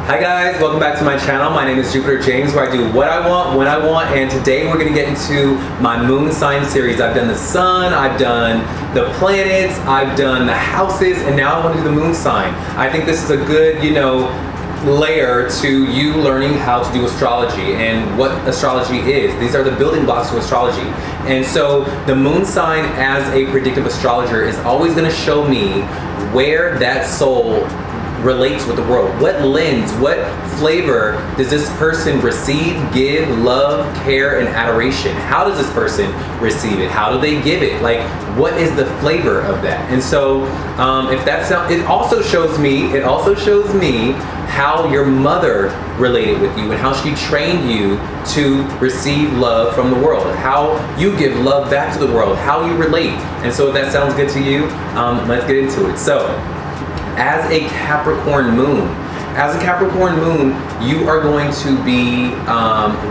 Hi guys, welcome back to my channel. My name is Jupiter James, where I do what I want, when I want, and today we're going to get into my moon sign series. I've done the sun, I've done the planets, I've done the houses, and now I want to do the moon sign. I think this is a good, layer to you learning how to do astrology and what astrology is. These are the building blocks to astrology. And so the moon sign as a predictive astrologer is always going to show me where that soul relates with the world. What lens, what flavor does this person receive, give, love, care, and adoration? How does this person receive it? How do they give it? Like, what is the flavor of that? And so if that's it also shows me how your mother related with you and how she trained you to receive love from the world, how you give love back to the world, how you relate. And so if that sounds good to you, let's get into it. So as a Capricorn moon, you are going to be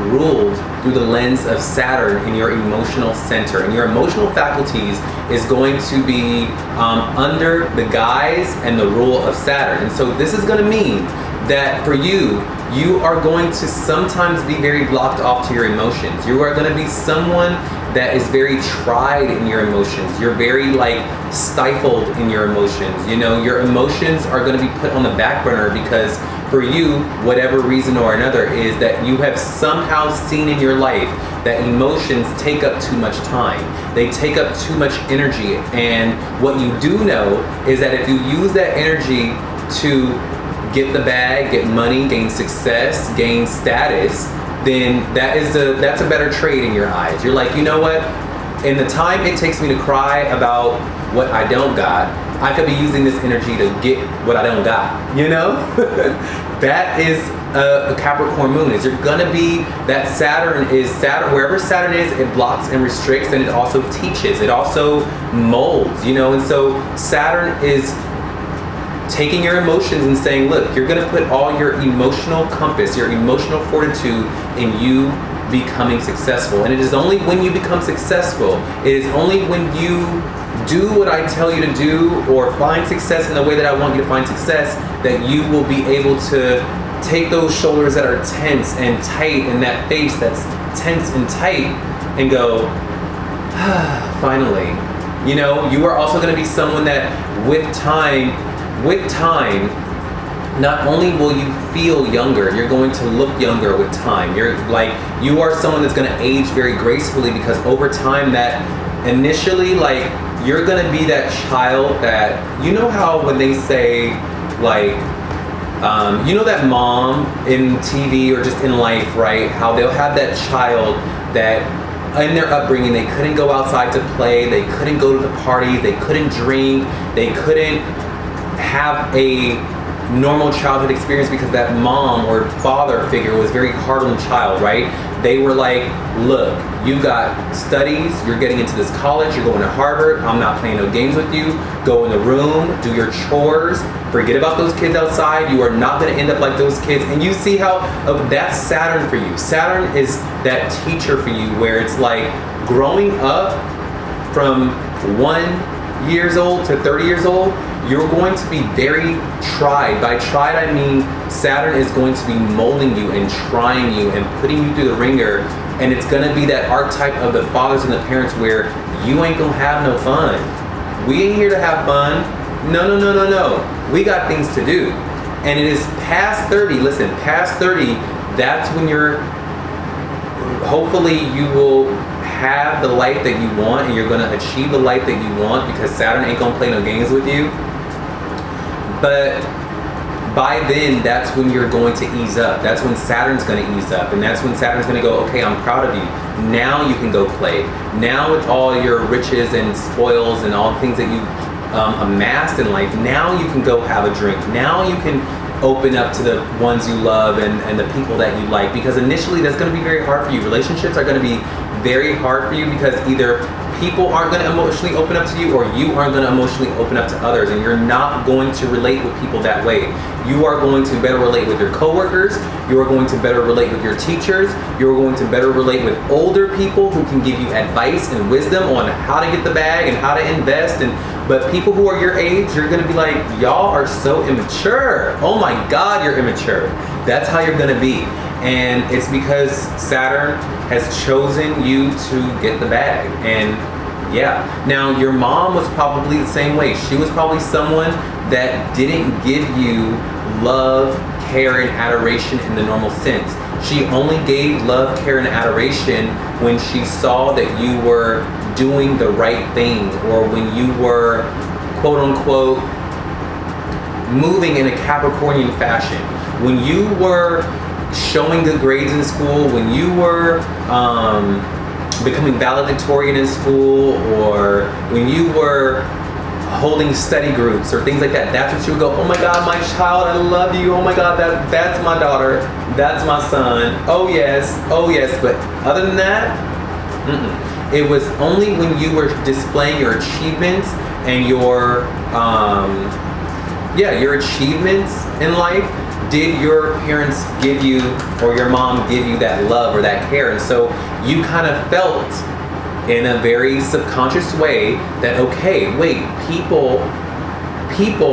ruled through the lens of Saturn in your emotional center. And your emotional faculties is going to be under the guise and the rule of Saturn. And so this is going to mean that for you, you are going to sometimes be very blocked off to your emotions. You are going to be someone that is very tried in your emotions. You're very stifled in your emotions. Your emotions are going to be put on the back burner because for you, whatever reason or another, is that you have somehow seen in your life that emotions take up too much time. They take up too much energy. And what you do know is that if you use that energy to get the bag, get money, gain success, gain status, then that's a better trade in your eyes. You're like, you know what? In the time it takes me to cry about what I don't got, I could be using this energy to get what I don't got, That is a Capricorn moon. Is you're gonna be that Saturn, wherever Saturn is, it blocks and restricts, and it also teaches, it also molds, and so Saturn is taking your emotions and saying, look, you're going to put all your emotional compass, your emotional fortitude in you becoming successful. And it is only when you become successful, it is only when you do what I tell you to do or find success in the way that I want you to find success, that you will be able to take those shoulders that are tense and tight and that face that's tense and tight and go, finally. You are also going to be someone that with time, not only will you feel younger, you're going to look younger with time. You are someone that's going to age very gracefully because over time that initially, you're going to be that child that, how when they say, that mom in TV or just in life, right? How they'll have that child that in their upbringing, they couldn't go outside to play, they couldn't go to the party, they couldn't drink, they couldn't have a normal childhood experience because that mom or father figure was very hard on the child, right? They were like, look, you got studies, you're getting into this college, you're going to Harvard, I'm not playing no games with you, go in the room, do your chores, forget about those kids outside, you are not going to end up like those kids. And you see how that's Saturn for you. Saturn is that teacher for you where it's like growing up from 1 years old to 30 years old, you're going to be very tried. By tried, I mean Saturn is going to be molding you and trying you and putting you through the ringer. And it's going to be that archetype of the fathers and the parents where you ain't going to have no fun. We ain't here to have fun. No. We got things to do. And it is past 30, listen, past 30, that's when hopefully you will have the life that you want and you're going to achieve the life that you want because Saturn ain't going to play no games with you. But by then, that's when you're going to ease up. That's when Saturn's going to ease up. And that's when Saturn's going to go, okay, I'm proud of you. Now you can go play. Now with all your riches and spoils and all the things that you amassed in life, now you can go have a drink. Now you can open up to the ones you love and the people that you like. Because initially, that's going to be very hard for you. Relationships are going to be very hard for you because either people aren't going to emotionally open up to you or you aren't going to emotionally open up to others, and you're not going to relate with people that way. You are going to better relate with your coworkers, you are going to better relate with your teachers, you are going to better relate with older people who can give you advice and wisdom on how to get the bag and how to invest and But people who are your age, you're gonna be like, y'all are so immature. Oh my God, you're immature. That's how you're gonna be. And it's because Saturn has chosen you to get the bag. And yeah, now your mom was probably the same way. She was probably someone that didn't give you love, care, and adoration in the normal sense. She only gave love, care, and adoration when she saw that you were doing the right thing, or when you were, quote unquote, moving in a Capricornian fashion. When you were showing good grades in school, when you were becoming valedictorian in school, or when you were holding study groups or things like that, that's what you would go, oh my God, my child, I love you. Oh my God, that's my daughter. That's my son. Oh yes. But other than that, it was only when you were displaying your achievements and your achievements in life did your parents give you, or your mom give you, that love or that care. And so you kind of felt in a very subconscious way that, okay, wait, people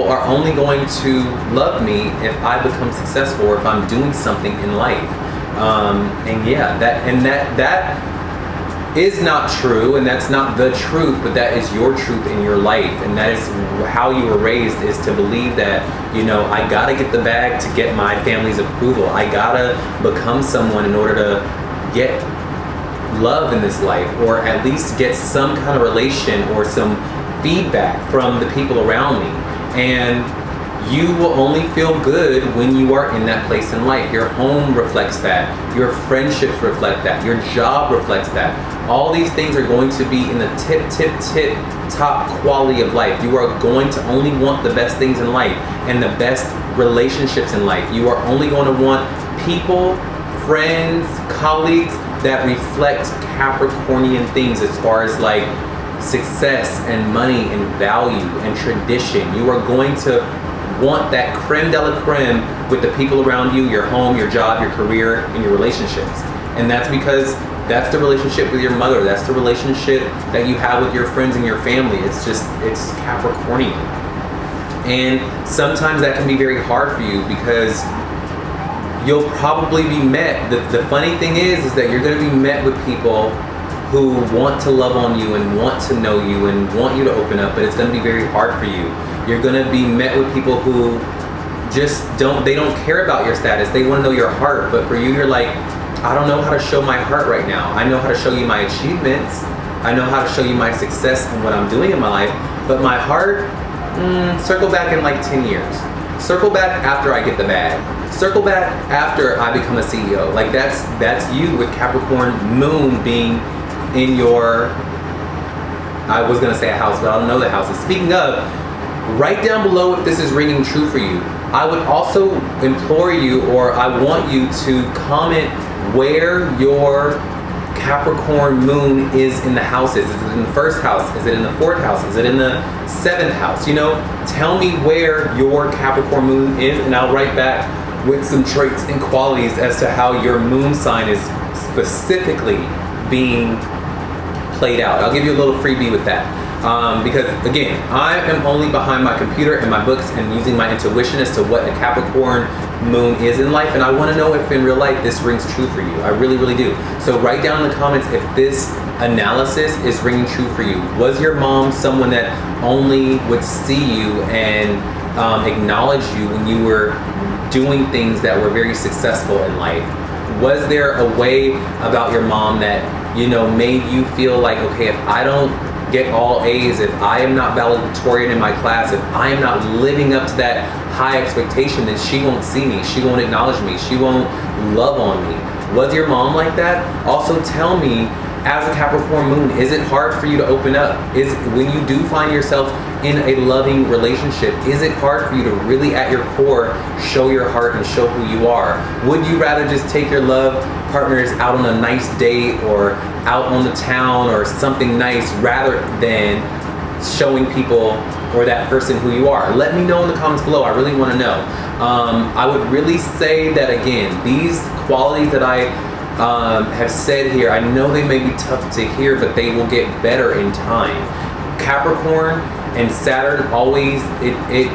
are only going to love me if I become successful or if I'm doing something in life. And yeah, that is not true, and that's not the truth, but that is your truth in your life, and that is how you were raised, is to believe that, I gotta get the bag to get my family's approval. I gotta become someone in order to get love in this life, or at least get some kind of relation or some feedback from the people around me. And you will only feel good when you are in that place in life. Your home reflects that. Your friendships reflect that. Your job reflects that. All these things are going to be in the tip top quality of life. You are going to only want the best things in life and the best relationships in life. You are only going to want people, friends, colleagues that reflect Capricornian things as far as like success and money and value and tradition. You are going to want that creme de la creme with the people around you, your home, your job, your career, and your relationships. And that's because that's the relationship with your mother. That's the relationship that you have with your friends and your family. It's Capricornian. And sometimes that can be very hard for you because you'll probably be met. The funny thing is that you're going to be met with people who want to love on you and want to know you and want you to open up, but it's going to be very hard for you. You're going to be met with people who just don't care about your status. They want to know your heart, but for you, you're like, I don't know how to show my heart right now. I know how to show you my achievements. I know how to show you my success and what I'm doing in my life, but my heart, circle back in like 10 years. Circle back after I get the bag. Circle back after I become a CEO. Like that's you with Capricorn moon being in your, I was gonna say a house, but I don't know the houses. Speaking of, write down below if this is ringing true for you. I would also implore you, or I want you to comment where your Capricorn moon is in the houses. Is it in the first house? Is it in the fourth house? Is it in the seventh house? Tell me where your Capricorn moon is, and I'll write back with some traits and qualities as to how your moon sign is specifically being played out. I'll give you a little freebie with that. Because again, I am only behind my computer and my books and using my intuition as to what a Capricorn moon is in life, and I want to know if in real life this rings true for you. I really, really do. So write down in the comments if this analysis is ringing true for you. Was your mom someone that only would see you and acknowledge you when you were doing things that were very successful in life? Was there a way about your mom that made you feel like, okay, if I don't get all A's, if I am not valedictorian in my class, if I am not living up to that high expectation, then she won't see me, she won't acknowledge me, she won't love on me? Was your mom like that? Also tell me, as a Capricorn moon, is it hard for you to open up? Is when you do find yourself in a loving relationship, is it hard for you to really at your core show your heart and show who you are? Would you rather just take your love partners out on a nice date or out on the town or something nice rather than showing people or that person who you are? Let me know in the comments below. I really want to know. I would really say that, again, these qualities that I have said here, I know they may be tough to hear, but they will get better in time. Capricorn And Saturn always, it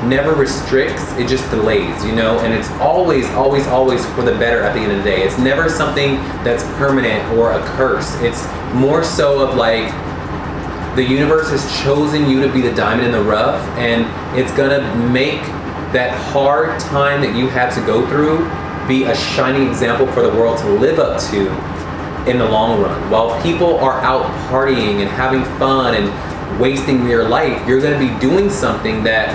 never restricts, it just delays, you know, and it's always for the better at the end of the day. It's never something that's permanent or a curse. It's more so of like, the universe has chosen you to be the diamond in the rough, and it's gonna make that hard time that you had to go through be a shining example for the world to live up to in the long run. While people are out partying and having fun and wasting their life, you're gonna be doing something that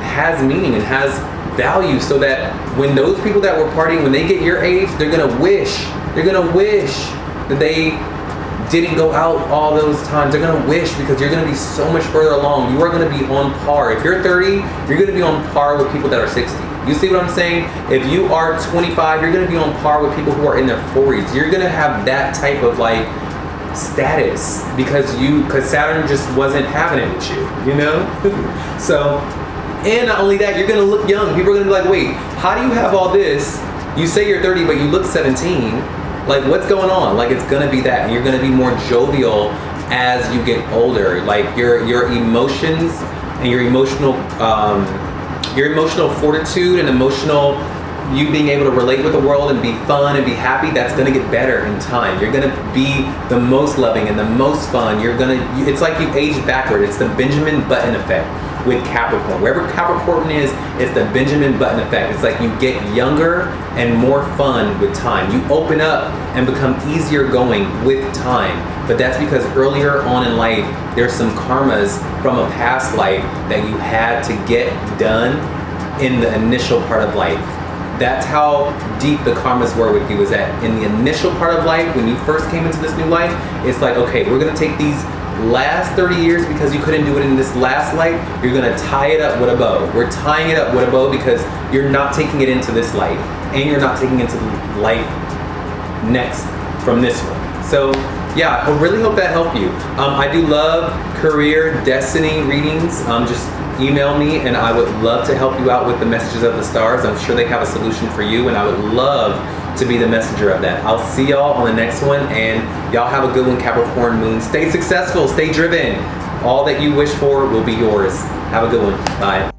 has meaning and has value, so that when those people that were partying, when they get your age, they're gonna wish that they didn't go out all those times. They're gonna wish, because you're gonna be so much further along. You are gonna be on par. If you're 30, you're gonna be on par with people that are 60. You see what I'm saying? If you are 25, you're gonna be on par with people who are in their 40s. You're gonna have that type of like status because Saturn just wasn't having it with you know? So, and not only that, you're gonna look young. People are gonna be like, wait, how do you have all this? You say you're 30, but you look 17. Like, what's going on? Like, it's gonna be that. And you're gonna be more jovial as you get older. Like, your emotions and your emotional fortitude and you being able to relate with the world and be fun and be happy, that's gonna get better in time. You're gonna be the most loving and the most fun. It's like you age backward. It's the Benjamin Button effect with Capricorn. Wherever Capricorn is, it's the Benjamin Button effect. It's like you get younger and more fun with time. You open up and become easier going with time. But that's because earlier on in life, there's some karmas from a past life that you had to get done in the initial part of life. That's how deep the karmas were with you, is that in the initial part of life, when you first came into this new life, it's like, okay, we're gonna take these last 30 years because you couldn't do it in this last life, you're gonna tie it up with a bow. We're tying it up with a bow because you're not taking it into this life, and you're not taking it into life next from this one. So yeah, I really hope that helped you. I do love career destiny readings. Just email me and I would love to help you out with the messages of the stars. I'm sure they have a solution for you, and I would love to be the messenger of that. I'll see y'all on the next one, and y'all have a good one, Capricorn moon. Stay successful, stay driven. All that you wish for will be yours. Have a good one. Bye.